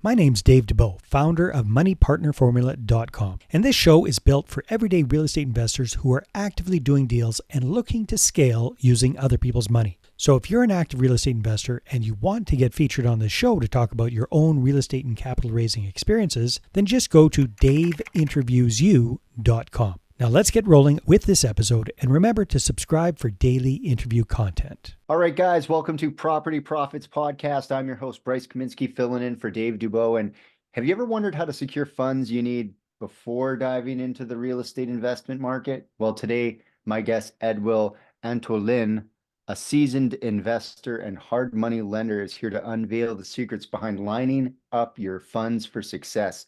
My name's Dave Dubeau, founder of MoneyPartnerFormula.com, and this show is built for everyday real estate investors who are actively doing deals and looking to scale using other people's money. So if you're an active real estate investor and you want to get featured on this show to talk about your own real estate and capital raising experiences, then just go to daveinterviewyou.com. Now let's get rolling with this episode, and remember to subscribe for daily interview content. All right, guys, welcome to Property Profits Podcast. I'm your host, Bryce Kaminsky, filling in for Dave Dubeau. And have you ever wondered how to secure funds you need before diving into the real estate investment market? Well, today, my guest, Edwil Antolin, a seasoned investor and hard money lender, is here to unveil the secrets behind lining up your funds for success.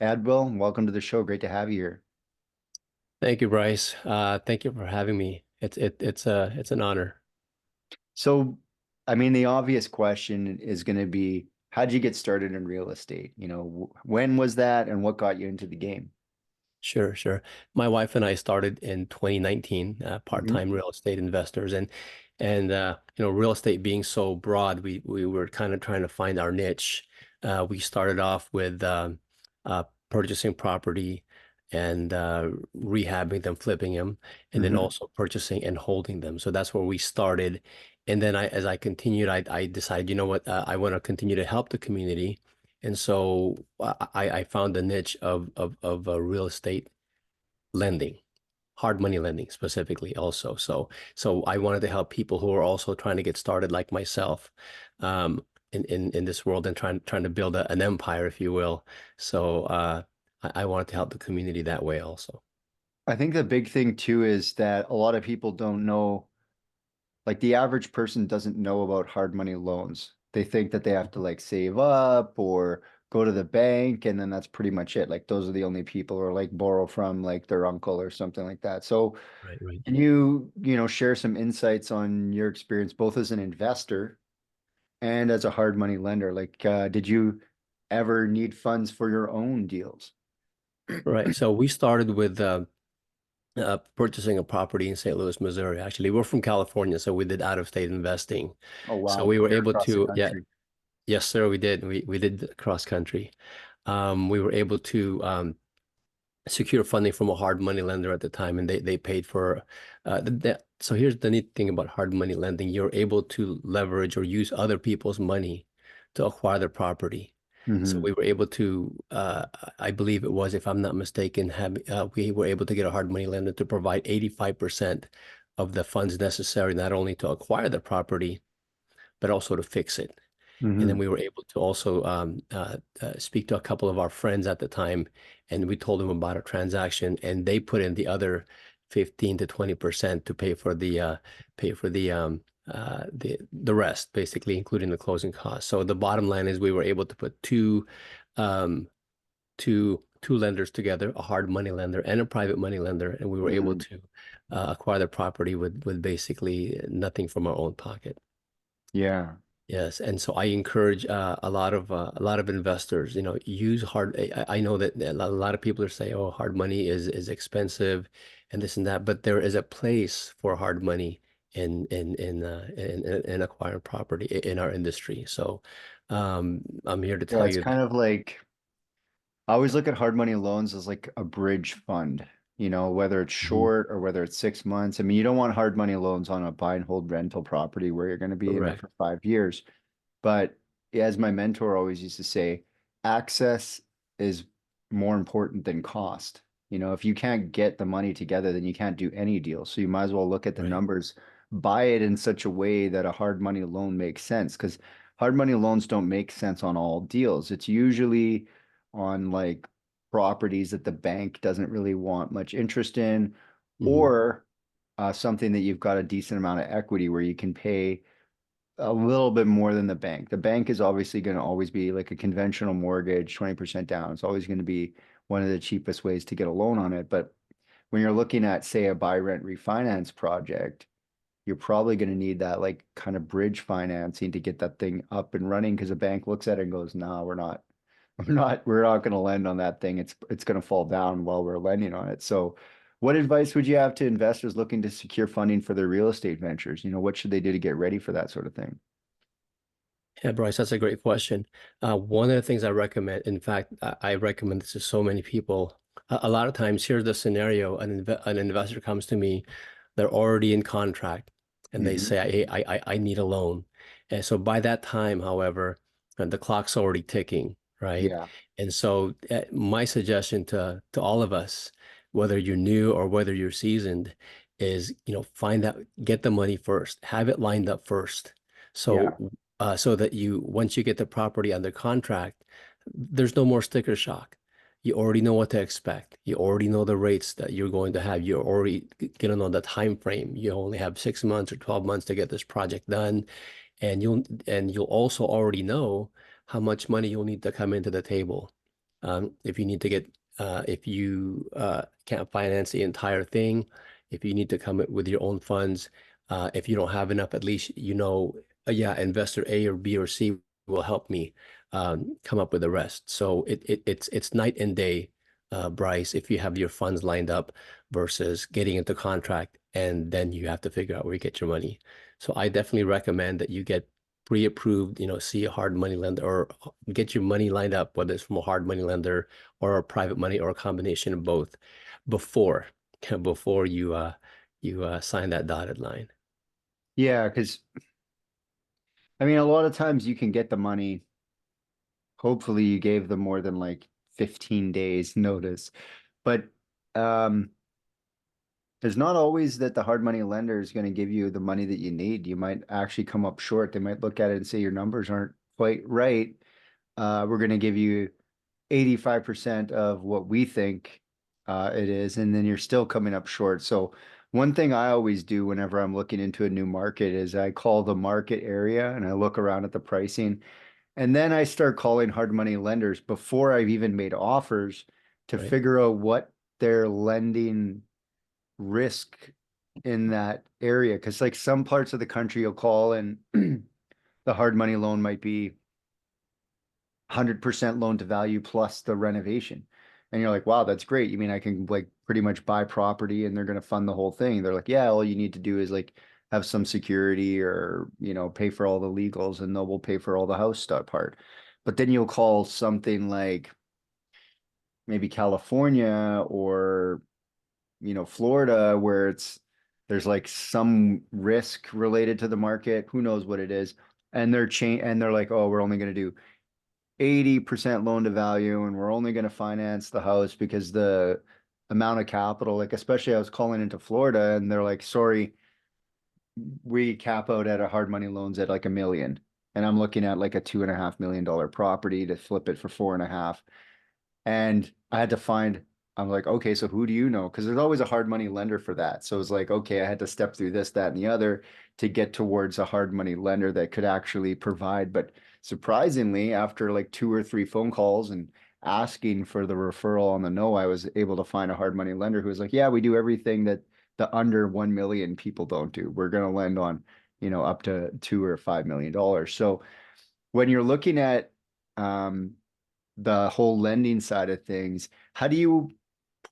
Edwil, welcome to the show. Great to have you here. Thank you, Bryce. Thank you for having me. It's an honor. So, I mean, the obvious question is going to be, how'd you get started in real estate? You know, when was that and what got you into the game? Sure. My wife and I started in 2019, part-time real estate investors, and real estate being so broad, we were kind of trying to find our niche. We started off with purchasing property and rehabbing them, flipping them, and then also purchasing and holding them. So that's where we started. And then as I continued, I decided, you know what, I want to continue to help the community. And so I found the niche of real estate lending, hard money lending specifically also. So I wanted to help people who are also trying to get started like myself in this world and trying to build an empire, if you will. So I wanted to help the community that way also. I think the big thing too is that a lot of people don't know, like the average person doesn't know about hard money loans. They think that they have to like save up or go to the bank, and then that's pretty much it. Like those are the only people, or like borrow from like their uncle or something like that. So Right. can you share some insights on your experience both as an investor and as a hard money lender? Like, did you ever need funds for your own deals? Right. So we started with purchasing a property in St. Louis, Missouri. Actually, we're from California, so we did out-of-state investing. Oh, wow. So we were You're able across the to, yeah, country. yes, sir, we did. We did cross country. We were able to secure funding from a hard money lender at the time, and they paid for so here's the neat thing about hard money lending. You're able to leverage or use other people's money to acquire their property. So we were able to, I believe it was, if I'm not mistaken, we were able to get a hard money lender to provide 85% of the funds necessary, not only to acquire the property, but also to fix it. And then we were able to also speak to a couple of our friends at the time, and we told them about a transaction, and they put in the other 15 to 20% to pay for the rest, basically, including the closing costs. So the bottom line is we were able to put two lenders together, a hard money lender and a private money lender, and we were able to acquire the property with basically nothing from our own pocket. Yeah. Yes, and so I encourage a lot of investors, use hard. I know that a lot of people are saying, "Oh, hard money is expensive," and this and that. But there is a place for hard money in acquiring property in our industry. So I'm here to Yeah, tell it's you kind that. of like, I always look at hard money loans as like a bridge fund, whether it's Mhm. short or whether it's 6 months. I mean, you don't want hard money loans on a buy and hold rental property where you're going to be in there Correct. for 5 years. But as my mentor always used to say, access is more important than cost. If you can't get the money together, then you can't do any deal. So you might as well look at the Right. numbers, buy it in such a way that a hard money loan makes sense. Because hard money loans don't make sense on all deals. It's usually on like properties that the bank doesn't really want much interest in, Hmm. or something that you've got a decent amount of equity where you can pay a little bit more than the bank. The bank is obviously going to always be like a conventional mortgage, 20% down. It's always going to be one of the cheapest ways to get a loan on it. But when you're looking at, say, a buy rent refinance project, you're probably going to need that like kind of bridge financing to get that thing up and running, because a bank looks at it and goes, "No, we're not going to lend on that thing. It's going to fall down while we're lending on it." So what advice would you have to investors looking to secure funding for their real estate ventures? What should they do to get ready for that sort of thing? Yeah, Bryce, that's a great question. One of the things I recommend, in fact, I recommend this to so many people. A lot of times, here's the scenario: an investor comes to me, they're already in contract, and they Hmm. say, "Hey, I need a loan." And so by that time, however, the clock's already ticking, right? Yeah, And so, my suggestion to all of us, whether you're new or whether you're seasoned, is find out, get the money first, have it lined up first. yeah, So that once you get the property under contract, there's no more sticker shock. You already know what to expect. You already know the rates that you're going to have. You're already gonna know the time frame. You only have 6 months or 12 months to get this project done, and you'll also already know how much money you'll need to come into the table. If you need to get if you can't finance the entire thing, if you need to come up with your own funds, if you don't have enough, at least yeah, investor A or B or C will help me come up with the rest. So it's night and day, Bryce, if you have your funds lined up versus getting into contract and then you have to figure out where you get your money. So I definitely recommend that you get pre-approved, see a hard money lender or get your money lined up, whether it's from a hard money lender or a private money or a combination of both before before you sign that dotted line. yeah. Because I mean, a lot of times you can get the money. Hopefully, you gave them more than like 15 days notice, but um, it's not always that the hard money lender is going to give you the money that you need. You might actually come up short. They might look at it and say your numbers aren't quite right. We're going to give you 85% of what we think it is, and then you're still coming up short. So one thing I always do whenever I'm looking into a new market is I call the market area and I look around at the pricing, and then I start calling hard money lenders before I've even made offers to Right. figure out what their lending risk in that area. Because like some parts of the country you'll call and the hard money loan might be 100% loan to value plus the renovation. And you're like, wow, that's great. You mean I can like pretty much buy property and they're going to fund the whole thing? They're like, yeah, all you need to do is like have some security or, pay for all the legals and they'll will pay for all the house stuff part. But then you'll call something like maybe California or, Florida where there's like some risk related to the market. Who knows what it is? And they're like, oh, we're only going to do 80% loan to value and we're only going to finance the house because the amount of capital, like especially I was calling into Florida and they're like, sorry, we cap out at a hard money loans at like 1 million. And I'm looking at like a $2.5 million property to flip it for 4.5. And I had to find, I'm like, okay, so who do you know? Because there's always a hard money lender for that. So it's like, okay, I had to step through this, that, and the other to get towards a hard money lender that could actually provide. But surprisingly, after like 2 or 3 phone calls and asking for the referral on the no, I was able to find a hard money lender who was like, yeah, we do everything that the under 1 million people don't do. We're going to lend on, up to $2 or $5 million. So when you're looking at, the whole lending side of things, how do you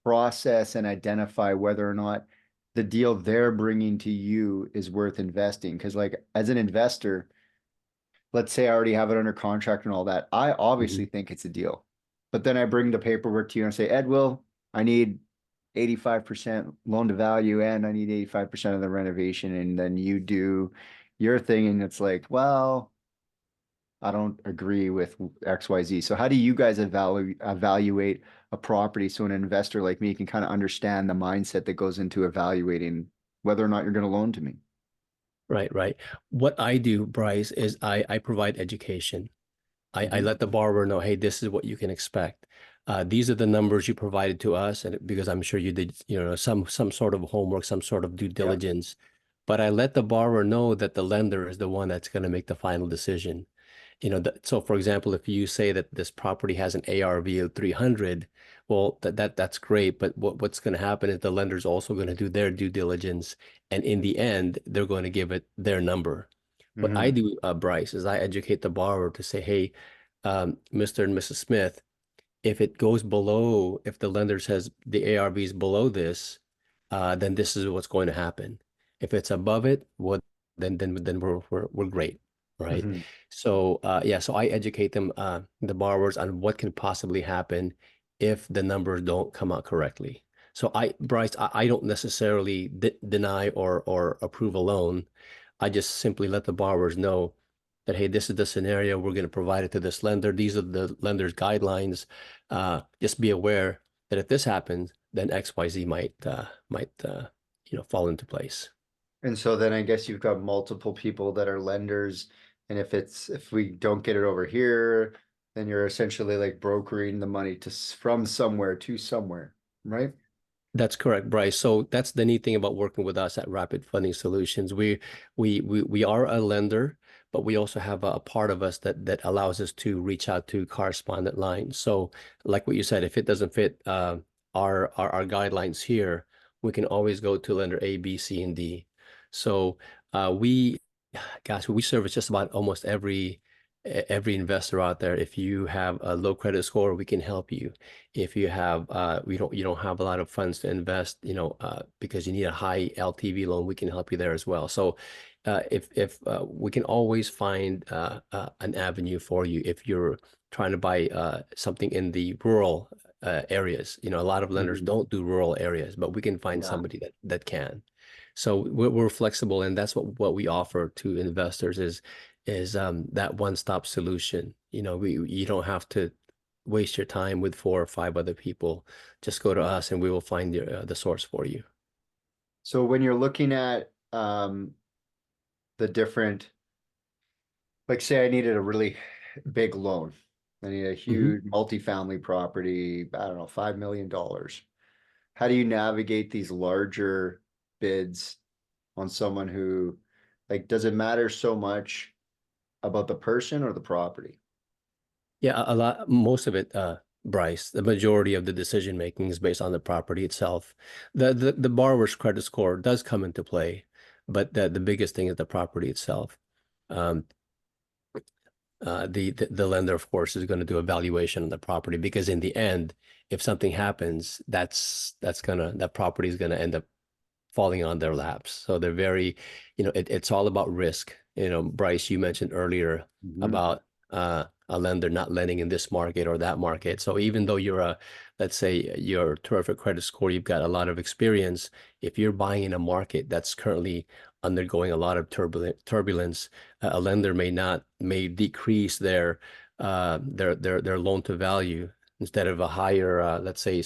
process and identify whether or not the deal they're bringing to you is worth investing? Because, like, as an investor, let's say I already have it under contract and all that, I Mhm. obviously think it's a deal. But then I bring the paperwork to you and say, Edwil, I need 85% loan to value and I need 85% of the renovation. And then you do your thing, and it's like, well, I don't agree with XYZ. So how do you guys evaluate a property so an investor like me can kind of understand the mindset that goes into evaluating whether or not you're going to loan to me? Right, right. What I do, Bryce, is I provide education. I Hmm. let the borrower know, hey, this is what you can expect. These are the numbers you provided to us, and because I'm sure you did, some sort of homework, some sort of due Yeah. diligence. But I let the borrower know that the lender is the one that's going to make the final decision. So for example, if you say that this property has an ARV of 300, well, that's great. But what's going to happen is the lender's also going to do their due diligence, and in the end, they're going to give it their number. What I Hmm. do, Bryce, is I educate the borrower to say, hey, Mr. and Mrs. Smith, if the lender says the ARV is below this, then this is what's going to happen. If it's above it, well, then we're great. right? Mhm. So yeah, so I educate them, the borrowers, on what can possibly happen if the numbers don't come out correctly. So Bryce, I don't necessarily deny or approve a loan. I just simply let the borrowers know that, hey, this is the scenario. We're going to provide it to this lender. These are the lender's guidelines. Just be aware that if this happens, then XYZ might fall into place. And so then I guess you've got multiple people that are lenders. And if we don't get it over here, then you're essentially like brokering the money from somewhere to somewhere, right? That's correct, Bryce. So that's the neat thing about working with us at Rapid Funding Solutions. We are a lender, but we also have a part of us that allows us to reach out to correspondent lines. So, like what you said, if it doesn't fit our guidelines here, we can always go to lender A, B, C, and D. So we service just about almost every investor out there. If you have a low credit score, we can help you. If you have you don't have a lot of funds to invest, because you need a high LTV loan, we can help you there as well. So if we can always find an avenue for you if you're trying to buy something in the rural areas. A lot of lenders Mhm. don't do rural areas, but we can find Yeah. somebody that can. So we're flexible, and that's what we offer to investors is that one-stop solution. You don't have to waste your time with 4 or 5 other people. Just go to us, and we will find the source for you. So when you're looking at the different, like say I needed a really big loan. I need a Mhm. huge multifamily property, I don't know, $5 million. How do you navigate these larger bids on someone who, like, does it matter so much about the person or the property? Yeah, most of it, Bryce, the majority of the decision making is based on the property itself. The borrower's credit score does come into play, but the biggest thing is the property itself. Um, the lender, of course, is going to do a valuation on the property, because in the end, if something happens, that property is gonna end up falling on their laps. So they're very, it's all about risk. Bryce, you mentioned earlier Mhm. about a lender not lending in this market or that market. So even though let's say you're a terrific credit score, you've got a lot of experience, if you're buying in a market that's currently undergoing a lot of turbulence, a lender may decrease their loan to value. Instead of a higher, let's say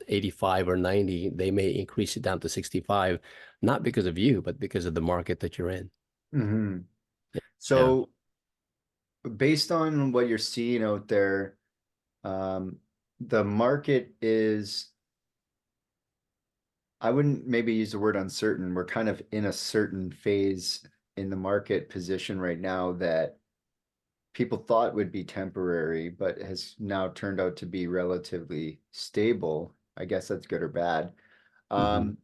85 or 90, they may increase it down to 65, not because of you, but because of the market that you're in. Mhm. Yeah. So based on what you're seeing out there, the market is, I wouldn't maybe use the word uncertain. We're kind of in a certain phase in the market position right now that people thought would be temporary, but has now turned out to be relatively stable. I guess that's good or bad. Mhm. Um,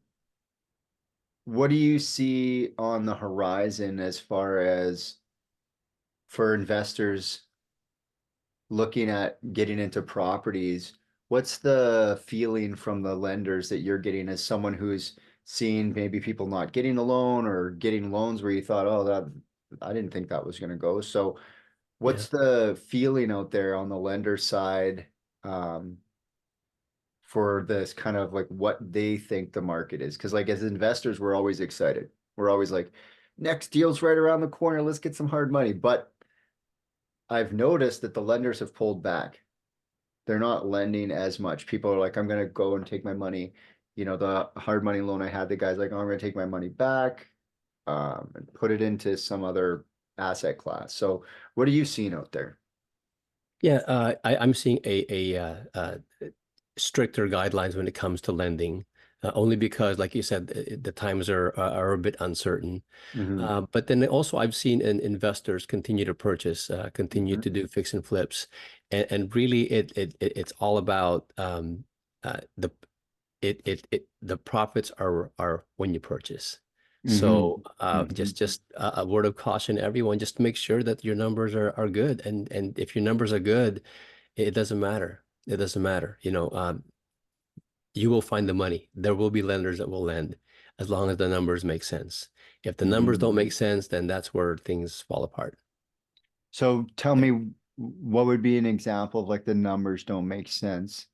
what do you see on the horizon as far as for investors looking at getting into properties? What's the feeling from the lenders that you're getting as someone who's seen maybe people not getting a loan or getting loans where you thought, oh, that I didn't think that was going to go. So Yeah. what's the feeling out there on the lender side um, for this kind of like what they think the market is? Because like as investors, we're always excited. We're always like, next deal's right around the corner. Let's get some hard money. But I've noticed that the lenders have pulled back. They're not lending as much. People are like, I'm going to go and take my money. The hard money loan I had, the guy's like, oh, I'm going to take my money back and put it into some other asset class. So what are you seeing out there? Yeah. I'm seeing stricter guidelines when it comes to lending, only because, like you said, the times are a bit uncertain. Hmm. But then also, I've seen investors continue to purchase, continue Hmm. to do fix and flips, and really, it's all about the the profits are when you purchase. Hmm. So Hmm. just a word of caution, everyone, just make sure that your numbers are good. And if your numbers are good, it doesn't matter. It doesn't matter. You will find the money. There will be lenders that will lend as long as the numbers make sense. If the numbers Hmm. don't make sense, then that's where things fall apart. So tell me, what would be an example of like the numbers don't make sense?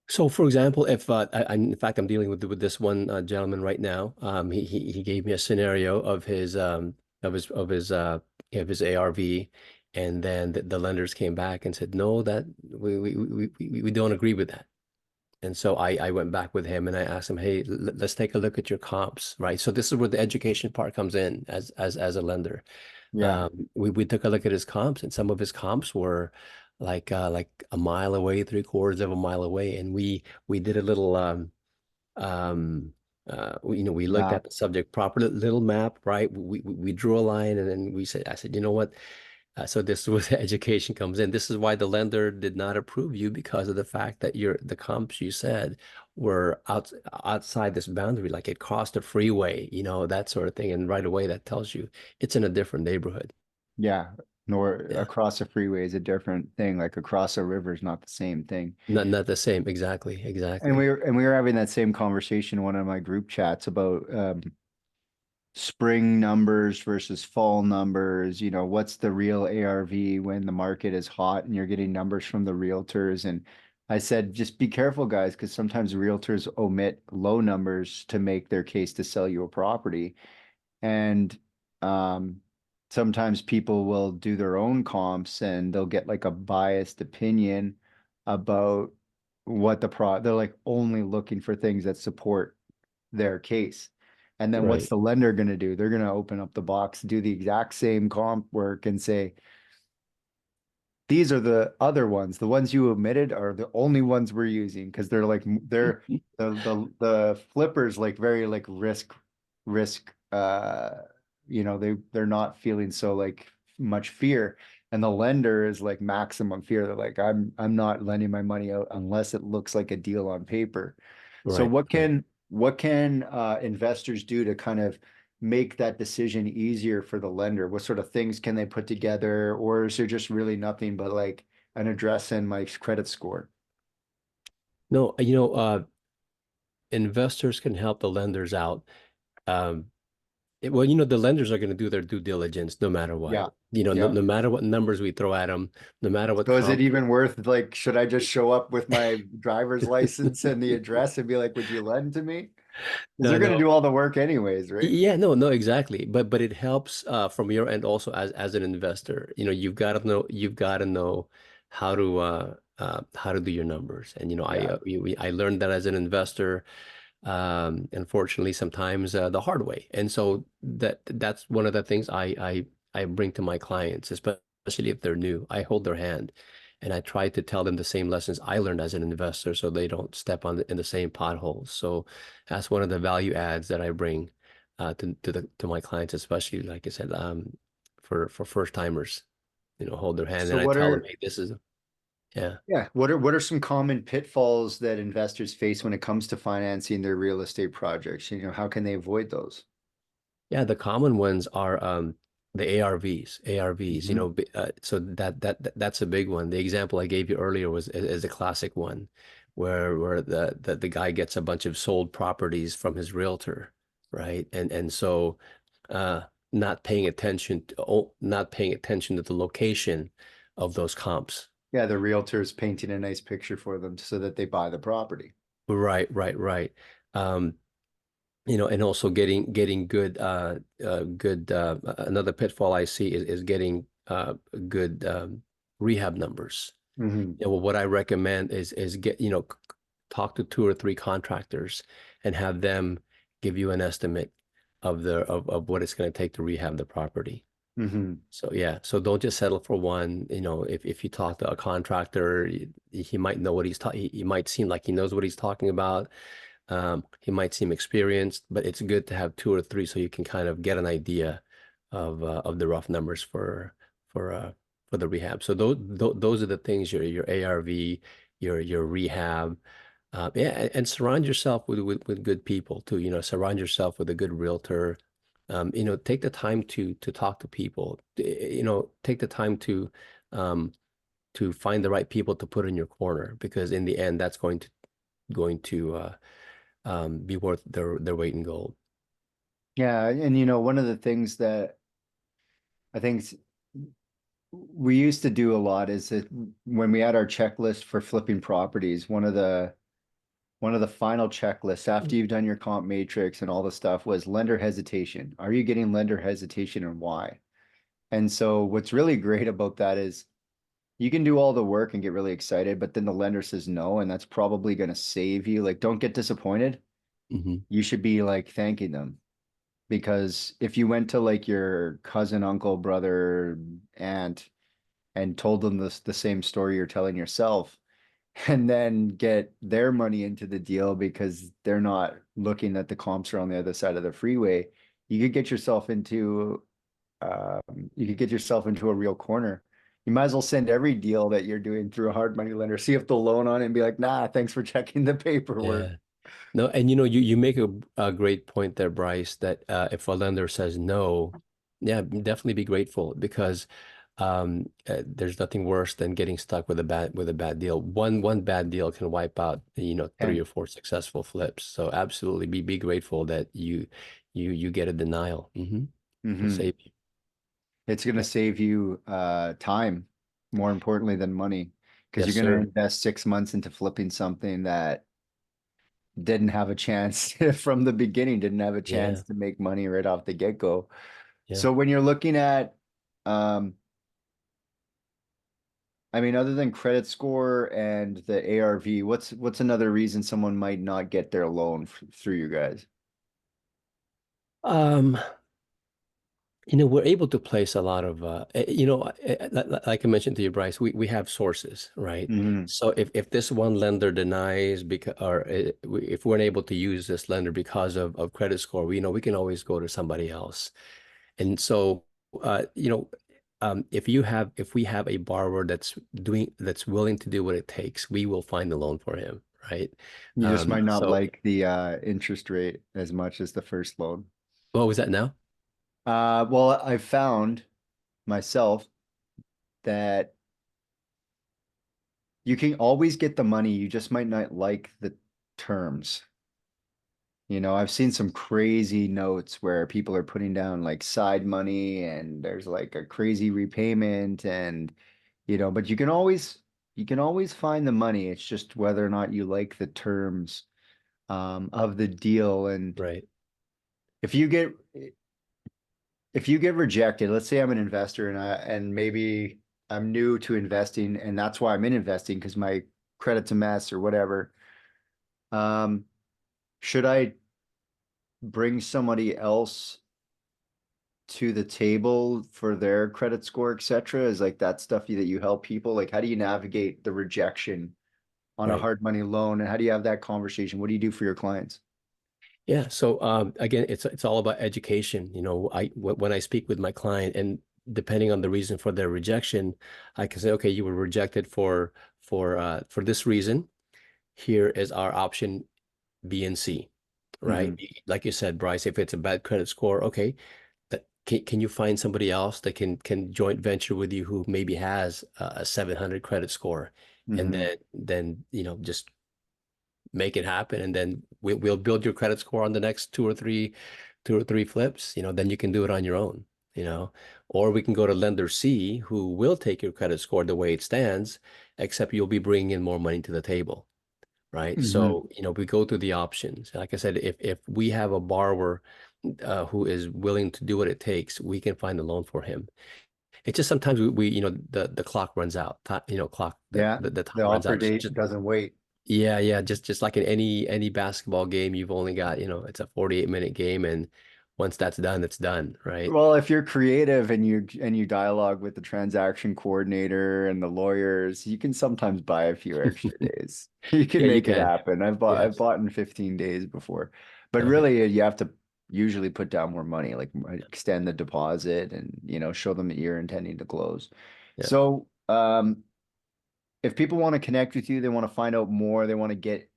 So, for example, if in fact, I'm dealing with this one gentleman right now. He gave me a scenario of his of his ARV, and then the lenders came back and said, no, that we don't agree with that. And so I went back with him and I asked him, hey, let's take a look at your comps, right? So this is where the education part comes in as a lender. Yeah, We took a look at his comps, and some of his comps were like a mile away, three-quarters of a mile away, and we did a little we looked map. at the subject proper little map, right? We drew a line, and then I said, you know what? So this is where the education comes in. This is why the lender did not approve you, because of the fact that the comps you said were outside this boundary, like it crossed a freeway, that sort of thing. And right away that tells you it's in a different neighborhood. Yeah, nor Yeah. across a freeway is a different thing. Like across a river is not the same thing. Not the same. Exactly. And Exactly. we were having that same conversation in one of my group chats about spring numbers versus fall numbers. You know, what's the real ARV when the market is hot and you're getting numbers from the realtors? And I said, just be careful, guys, because sometimes realtors omit low numbers to make their case to sell you a property. And um, sometimes people will do their own comps and they'll get like a biased opinion about what they're like only looking for things that support their case. And then what's Right. the lender going to do? They're going to open up the box, do the exact same comp work and say, these are the other ones. The ones you omitted are the only ones we're using because they're like they're the flippers like very like risk they're not feeling so like much fear. And the lender is like maximum fear. They're like, I'm not lending my money out unless it looks like a deal on paper. So Right. Right. what can investors do to kind of make that decision easier for the lender? What sort of things can they put together, or is there just really nothing but like an address and my credit score? No, investors can help the lenders out. Um, well, the lenders are going to do their due diligence no matter what. Yeah. No, Yeah. no matter what numbers we throw at them, no matter what So is it comp. even worth like, should I just show up with my driver's license and the address and be like, would you lend to me? Because No, they're going to no. do all the work anyways, right? Yeah, no, no, exactly. But it helps from your end also as an investor. You've got to know how to do your numbers. And Yeah. I learned that as an investor, unfortunately sometimes the hard way. And so that's one of the things I bring to my clients, especially if they're new. I hold their hand and I try to tell them the same lessons I learned as an investor so they don't step in the same potholes. So that's one of the value adds that I bring to my clients, especially like I said, for first timers, hold their hand So and I what tell them, are hey, this is yeah. what are some common pitfalls that investors face when it comes to financing their real estate projects? You know, how can they avoid those? Yeah, the common ones are the ARVs, ARVs, Mhm. so that's a big one. The example I gave you earlier is a classic one where the guy gets a bunch of sold properties from his realtor, right? And so uh not paying attention to the location of those comps. Yeah, the realtor's painting a nice picture for them so that they buy the property. Right, right, right. Um, and also getting good another pitfall I see is getting good rehab numbers. Hmm. Yeah, well, what I recommend is talk to two or three contractors and have them give you an estimate of what it's going to take to rehab the property. Hmm. So yeah, so don't just settle for one. If you talk to a contractor, he might know what he might seem like he knows what he's talking about. He might seem experienced, but it's good to have two or three so you can kind of get an idea of the rough numbers for uh, for the rehab. So those are the things your ARV, your rehab. Yeah, and surround yourself with good people too. Surround yourself with a good realtor. Take the time to talk to people. Take the time um, to find the right people to put in your corner because in the end, that's going to be worth their weight in gold. Yeah, and one of the things that I think we used to do a lot is that when we had our checklist for flipping properties, one of the final checklists after you've done your comp matrix and all the stuff was lender hesitation. Are you getting lender hesitation and why? And so what's really great about that is you can do all the work and get really excited, but then the lender says no, and that's probably going to save you. Like, don't get disappointed. Mm-hmm. You should be like thanking them because if you went to like your cousin, uncle, brother, aunt and told them the same story you're telling yourself, and then get their money into the deal because they're not looking that the comps are on the other side of the freeway, you could get yourself into um, you could get yourself into a real corner. You might as well send every deal that you're doing through a hard money lender, see if they'll loan on it and be like, nah, thanks for checking the paperwork. Yeah. No, and you make a great point there, Bryce, that if a lender says no, yeah, definitely be grateful because there's nothing worse than getting stuck with a bad deal. One bad deal can wipe out, three And or four successful flips. So absolutely be grateful that you get a denial. It'll mhm. save you. It's going to Yeah. save you time, more importantly than money, because Yes, you're going to sir. invest 6 months into flipping something that didn't have a chance from the beginning, didn't have a Yeah. chance to make money right off the get-go. Yeah. So when you're looking at, um, I mean, other than credit score and the ARV, what's another reason someone might not get their loan through you guys? Um, we're able to place a lot of, like I mentioned to you, Bryce, we have sources, right? Hmm. So if this one lender denies because, or if we're unable to use this lender because of credit score, we can always go to somebody else. And so, if we have a borrower that's willing to do what it takes, we will find the loan for him, right? You just might not So like the interest rate as much as the first loan. what was that now? Well, I've found myself that you can always get the money, you just might not like the terms. I've seen some crazy notes where people are putting down like side money and there's like a crazy repayment and but you can always find the money. It's just whether or not you like the terms of the deal. And Right. if you get if you get rejected, let's say I'm an investor and maybe I'm new to investing and that's why I'm in investing because my credit's a mess or whatever. Um, should I bring somebody else to the table for their credit score, etc.? Is like that stuff that you help people? Like, how do you navigate the rejection on a Right. hard money loan? And how do you have that conversation? What do you do for your clients? Yeah. So again, it's all about education. When I speak with my client, and depending on the reason for their rejection, I can say, okay, you were rejected for this reason. Here is our option B and C, right? Hmm. Like you said, Bryce, if it's a bad credit score, okay, can you find somebody else that can joint venture with you who maybe has a 700 credit score, and Hmm. then just make it happen, and then we'll build your credit score on the next two or three flips. Then you can do it on your own. Or we can go to lender C, who will take your credit score the way it stands, except you'll be bringing in more money to the table, right? Hmm. So we go through the options. Like I said, if we have a borrower who is willing to do what it takes, we can find a loan for him. It's just sometimes the clock runs out. Clock Yeah, the the time runs offer out. date doesn't wait. Yeah, yeah, just like in any basketball game, you've only got, it's a 48-minute game, and once that's done, it's done, right? Well, if you're creative and you dialogue with the transaction coordinator and the lawyers, you can sometimes buy a few extra days. You can Yeah, you make it can. happen. I've Yes. bought in 15 days before. But Okay. really you have to usually put down more money, like extend the deposit and show them that you're intending to close. Yeah. So, if people want to connect with you, they want to find out more, they want to get,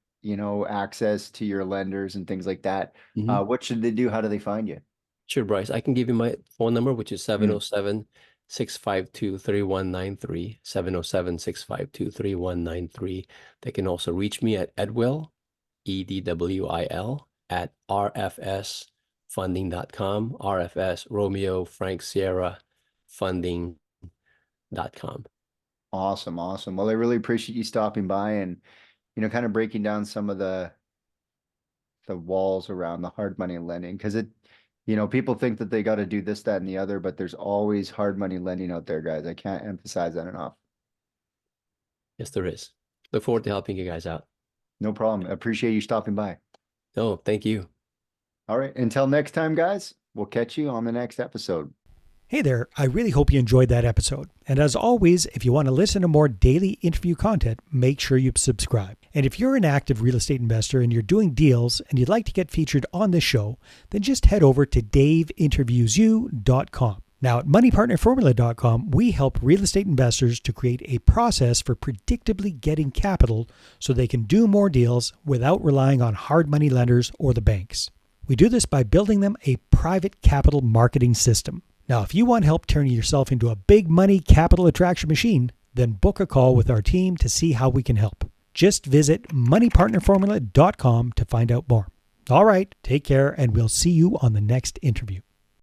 access to your lenders and things like that. Hmm. What should they do? How do they find you? Sure, Bryce. I can give you my phone number, which is Mm. 707-652-3193, 707-652-3193. They can also reach me at Edwil, Edwil, at rfsfunding.com, RFS, Romeo, Frank, Sierra, funding.com. Awesome. Awesome. Well, I really appreciate you stopping by and, kind of breaking down some of the walls around the hard money lending. Cause people think that they got to do this, that, and the other, but there's always hard money lending out there, guys. I can't emphasize that enough. Yes, there is. Look forward to helping you guys out. No problem. I appreciate you stopping by. Oh, thank you. All right. Until next time, guys, we'll catch you on the next episode. Hey there, I really hope you enjoyed that episode. And as always, if you want to listen to more daily interview content, make sure you subscribe. And if you're an active real estate investor and you're doing deals and you'd like to get featured on this show, then just head over to daveinterviewyou.com. Now at moneypartnerformula.com, we help real estate investors to create a process for predictably getting capital so they can do more deals without relying on hard money lenders or the banks. We do this by building them a private capital marketing system. Now, if you want help turning yourself into a big money capital attraction machine, then book a call with our team to see how we can help. Just visit moneypartnerformula.com to find out more. All right, take care, and we'll see you on the next interview.